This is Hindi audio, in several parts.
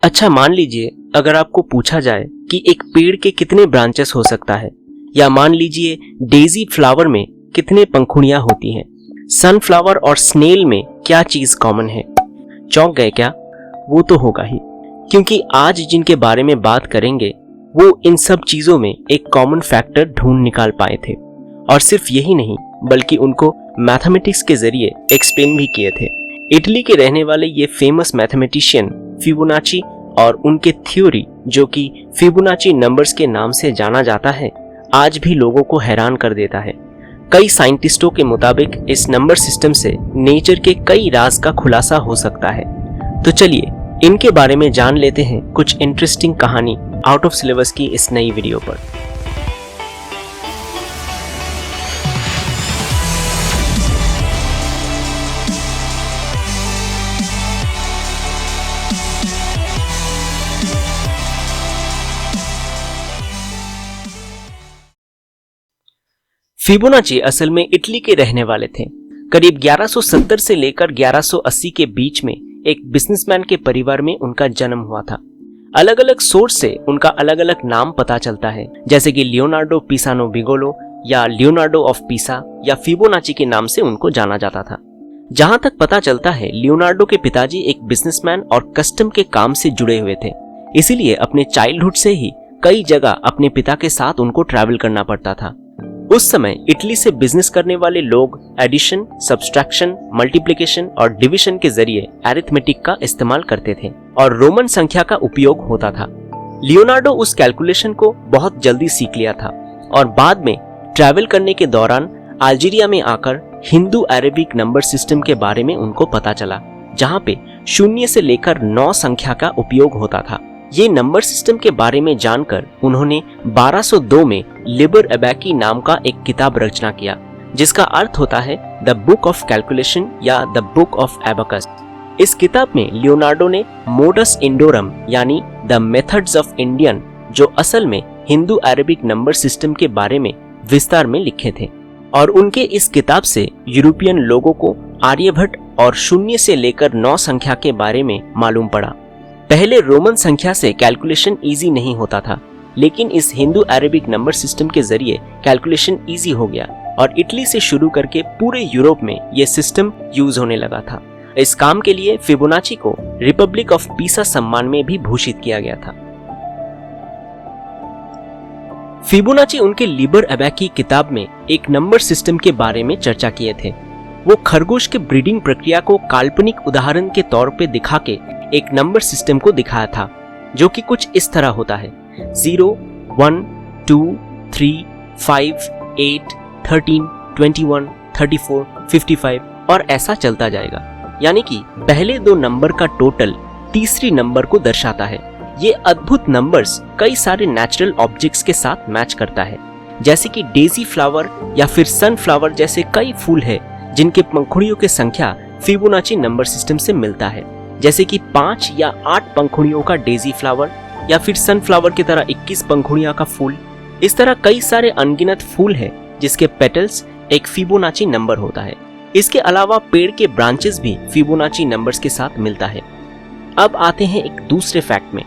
अच्छा, मान लीजिए अगर आपको पूछा जाए कि एक पेड़ के कितने ब्रांचेस हो सकता है, या मान लीजिए डेजी फ्लावर में कितने पंखुड़ियां होती हैं, सनफ्लावर और स्नेल में क्या चीज कॉमन है। चौंक गए क्या? वो तो होगा ही, क्योंकि आज जिनके बारे में बात करेंगे वो इन सब चीजों में एक कॉमन फैक्टर ढूंढ निकाल पाए थे, और सिर्फ यही नहीं बल्कि उनको मैथमेटिक्स के जरिए एक्सप्लेन भी किए थे। इटली के रहने वाले ये फेमस मैथमेटिशियन फिबोनाची और उनके थ्योरी, जो कि फिबोनाची नंबर्स के नाम से जाना जाता है, आज भी लोगों को हैरान कर देता है। कई साइंटिस्टों के मुताबिक इस नंबर सिस्टम से नेचर के कई राज का खुलासा हो सकता है। तो चलिए इनके बारे में जान लेते हैं कुछ इंटरेस्टिंग कहानी आउट ऑफ सिलेबस की इस नई वीडियो पर। फिबोनाची असल में इटली के रहने वाले थे। करीब 1170 से लेकर 1180 के बीच में एक बिजनेसमैन के परिवार में उनका जन्म हुआ था। अलग अलग सोर्स से उनका अलग अलग नाम पता चलता है, जैसे कि लियोनार्डो पिसानो बिगोलो या लियोनार्डो ऑफ पिसा या फिबोनाची के नाम से उनको जाना जाता था। जहां तक पता चलता है, लियोनार्डो के पिताजी एक बिजनेसमैन और कस्टम के काम से जुड़े हुए थे, इसीलिए अपने चाइल्डहुड से ही कई जगह अपने पिता के साथ उनको ट्रैवल करना पड़ता था। उस समय इटली से बिजनेस करने वाले लोग एडिशन, सब्सट्रैक्शन, मल्टीप्लिकेशन और डिवीजन के जरिए अरिथमेटिक का इस्तेमाल करते थे और रोमन संख्या का उपयोग होता था। लियोनार्डो उस कैलकुलेशन को बहुत जल्दी सीख लिया था और बाद में ट्रैवल करने के दौरान अल्जीरिया में आकर हिंदू अरेबिक नंबर सिस्टम के बारे में उनको पता चला, जहाँ पे 0 से लेकर 9 संख्या का उपयोग होता था। ये नंबर सिस्टम के बारे में जानकर उन्होंने 1202 में लिबर एबैकी नाम का एक किताब रचना किया, जिसका अर्थ होता है द बुक ऑफ कैलकुलेशन या द बुक ऑफ एबैकस। इस किताब में लियोनार्डो ने मोडस इंडोरम यानी द मेथड्स ऑफ इंडियन, जो असल में हिंदू अरेबिक नंबर सिस्टम के बारे में विस्तार में लिखे थे, और उनके इस किताब से यूरोपियन लोगों को आर्यभट्ट और 0 से लेकर 9 संख्या के बारे में मालूम पड़ा। पहले रोमन संख्या से कैलकुलेशन इजी नहीं होता था, लेकिन इस हिंदू अरेबिक नंबर सिस्टम के जरिए कैलकुलेशन इजी हो गया और इटली से शुरू करके पूरे यूरोप में यह सिस्टम यूज होने लगा था। इस काम के लिए फिबोनाची को रिपब्लिक ऑफ पिसा सम्मान में भी भूषित किया गया था। फिबोनाची उनके लिबर एबैकी किताब में एक नंबर सिस्टम के बारे में चर्चा किए थे। वो खरगोश के ब्रीडिंग प्रक्रिया को काल्पनिक उदाहरण के तौर पे दिखा के एक नंबर सिस्टम को दिखाया था, जो कि कुछ इस तरह होता है 0, 1, 2, 3, 5, 8, 13, 21, 34, 55 और ऐसा चलता जाएगा। यानी कि पहले 2 नंबर का टोटल तीसरी नंबर को दर्शाता है। ये अद्भुत नंबर्स कई सारे नेचुरल ऑब्जेक्ट्स के साथ मैच करता है, जैसे कि डेजी फ्लावर या फिर सनफ्लावर जैसे कई फूल है जिनके पंखुड़ियों की संख्या फिबोनाची नंबर सिस्टम से मिलता है, जैसे कि 5 या 8 पंखुड़ियों का डेजी फ्लावर या फिर सनफ्लावर की तरह 21 पंखुड़ियों का फूल। इस तरह कई सारे अनगिनत फूल है जिसके पेटल्स एक फिबोनाची नंबर होता है। इसके अलावा पेड़ के ब्रांचेस भी फिबोनाची नंबर्स के साथ मिलता है। अब आते हैं एक दूसरे फैक्ट में।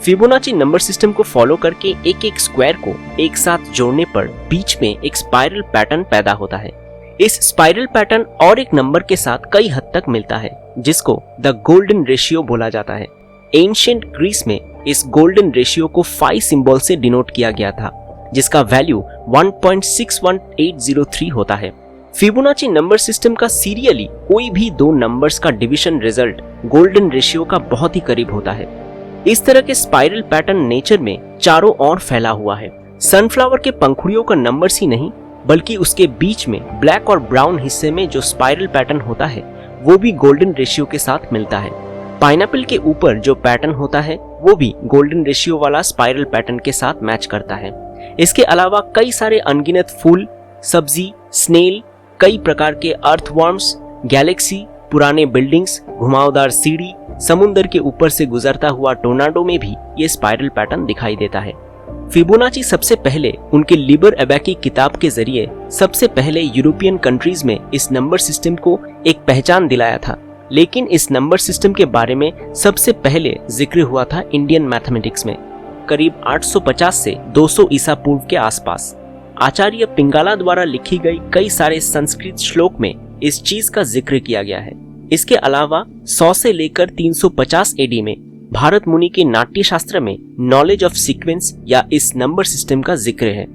फिबोनाची नंबर सिस्टम को फॉलो करके एक एक स्क्वायर को एक साथ जोड़ने पर बीच में एक स्पाइरल पैटर्न पैदा होता है। इस स्पाइरल पैटर्न और एक नंबर के साथ कई हद तक मिलता है, जिसको द गोल्डन रेशियो बोला जाता है। एंशिएंट ग्रीस में इस गोल्डन रेशियो को 5 सिंबल से डिनोट किया गया था, जिसका वैल्यू 1.61803 होता है। फिबोनाची नंबर सिस्टम का सीरियली कोई भी 2 नंबर्स का डिवीजन रिजल्ट गोल्डन रेशियो का बहुत ही करीब होता है। इस तरह के स्पाइरल पैटर्न नेचर में चारों ओर फैला हुआ है। सनफ्लावर के पंखुड़ियों का नंबर्स ही नहीं, बल्कि उसके बीच में ब्लैक और ब्राउन हिस्से में जो स्पाइरल पैटर्न होता है वो भी गोल्डन रेशियो के साथ मिलता है। पाइनएप्पल के ऊपर जो पैटर्न होता है वो भी गोल्डन रेशियो वाला स्पाइरल पैटर्न के साथ मैच करता है। इसके अलावा कई सारे अनगिनत फूल, सब्जी, स्नेल, कई प्रकार के अर्थवर्म्स, गैलेक्सी, पुराने बिल्डिंग्स, घुमावदार सीढ़ी, समुद्र के ऊपर से गुजरता हुआ टोर्नाडो में भी ये स्पाइरल पैटर्न दिखाई देता है। फिबोनाची सबसे पहले उनके लिबर एबैकी किताब के जरिए सबसे पहले यूरोपियन कंट्रीज में इस नंबर सिस्टम को एक पहचान दिलाया था लेकिन इस नंबर सिस्टम के बारे में सबसे पहले जिक्र हुआ था इंडियन मैथमेटिक्स में करीब 850 से 200 ईसा पूर्व के आसपास। आचार्य पिंगाला द्वारा लिखी गई कई सारे संस्कृत श्लोक में इस चीज का जिक्र किया गया है। इसके अलावा 100 से लेकर 350 एडी में भारत मुनि के नाट्य शास्त्र में नॉलेज ऑफ सीक्वेंस या इस नंबर सिस्टम का जिक्र है।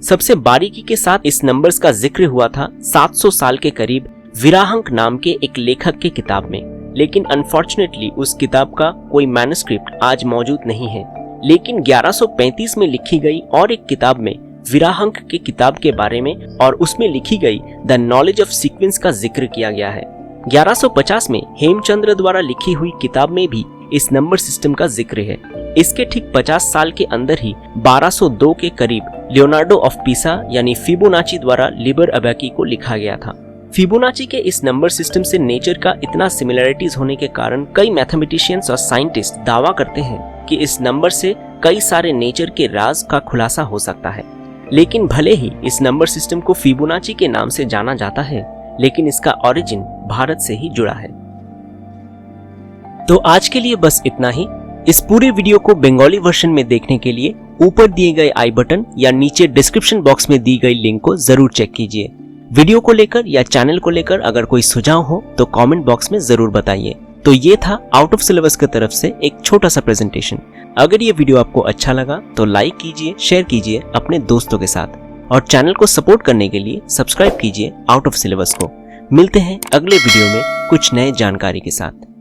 सबसे बारीकी के साथ इस नंबर्स का जिक्र हुआ था 700 साल के करीब विराहंक नाम के एक लेखक के किताब में, लेकिन अनफॉर्चुनेटली उस किताब का कोई मैन्युस्क्रिप्ट आज मौजूद नहीं है। लेकिन 1135 में लिखी गई और एक किताब में विराहंक के किताब के बारे में और उसमें लिखी गई द नॉलेज ऑफ सीक्वेंस का जिक्र किया गया है। 1150 में हेमचंद्र द्वारा लिखी हुई किताब में भी इस नंबर सिस्टम का जिक्र है। इसके ठीक 50 साल के अंदर ही 1202 के करीब लियोनार्डो ऑफ पिसा यानी फिबोनाची द्वारा लिबर अबैकी को लिखा गया था। फिबोनाची के इस नंबर सिस्टम से नेचर का इतना सिमिलरिटीज होने के कारण कई मैथमेटिशियंस और साइंटिस्ट दावा करते हैं कि इस नंबर से कई सारे नेचर के राज का खुलासा हो सकता है। लेकिन भले ही इस नंबर सिस्टम को फिबोनाची के नाम से जाना जाता है, लेकिन इसका ओरिजिन भारत से ही जुड़ा है। तो आज के लिए बस इतना ही। इस पूरे वीडियो को बंगाली वर्जन में देखने के लिए ऊपर दिए गए आई बटन या नीचे डिस्क्रिप्शन बॉक्स में दी गई लिंक को जरूर चेक कीजिए। वीडियो को लेकर या चैनल को लेकर अगर कोई सुझाव हो तो कमेंट बॉक्स में जरूर बताइए। तो ये था आउट ऑफ सिलेबस की तरफ से एक छोटा सा प्रेजेंटेशन। अगर ये वीडियो आपको अच्छा लगा तो लाइक कीजिए, शेयर कीजिए अपने दोस्तों के साथ और चैनल को सपोर्ट करने के लिए सब्सक्राइब कीजिए आउट ऑफ सिलेबस को। मिलते हैं अगले वीडियो में कुछ नए जानकारी के साथ।